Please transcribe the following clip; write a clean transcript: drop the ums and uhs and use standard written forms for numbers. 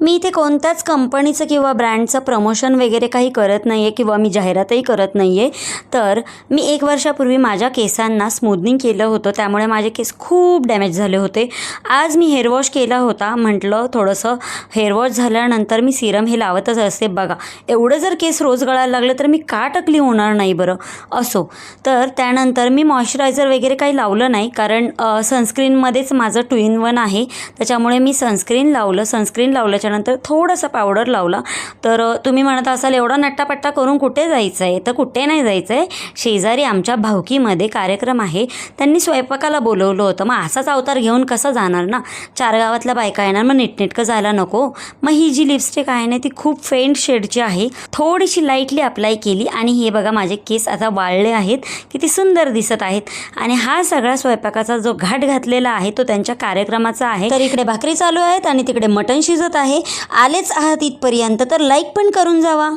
मी इथे कोणत्याच कंपनीचं किंवा ब्रँडचं प्रमोशन वगैरे काही करत नाही आहे किंवा मी जाहिरातही करत नाही आहे. तर मी 1 वर्षापूर्वी माझ्या केसांना स्मूदनिंग केलं होतं, त्यामुळे माझे केस खूप डॅमेज झाले होते. आज मी हेअर वॉश केला होता. म्हटलं थोडंसं हेअर वॉश झाल्यानंतर मी सिरम हे लावतच असते. बघा एवढं जर केस रोज गळायला लागले तर मी का टकली होणार नाही बरं. असो, तर त्यानंतर मी मॉइश्चरायझर वगैरे काही लावलं नाही, कारण सनस्क्रीनमध्येच माझं 2 in 1 आहे. त्याच्यामुळे मी सनस्क्रीन लावल्याच्यानंतर थोडंसं पावडर लावला. तर तुम्ही म्हणत असाल एवढा नट्टापट्टा करून कुठे जायचं आहे? तर कुठे नाही जायचं आहे. शेजारी आमच्या भावकीमध्ये कार्यक्रम आहे, त्यांनी स्वयंपाकाला बोलवलं होतं. मग असाच अवतार घेऊन कसं जाणार ना. 4 गावातल्या बायका येणार, मग नीटनेटकं जायला नको. मग ही जी लिपस्टिक आहे ना ती खूप फेंट शेडची आहे. थोडीशी लाईटली अप्लाय केली आणि हे बघा माझे केस आता वाळले आहेत, किती सुंदर दिसत आहेत. आणि हा सगळा स्वयंपाकाचा जो घाट घातलेला आहे तो त्यांच्या कार्यक्रमाचा आहे. तर इकडे भाकरी चालू आहेत आणि तिकडे मटण शिजत आहे. आलेच आहात इथपर्यंत तर लाईक पण करून जावा.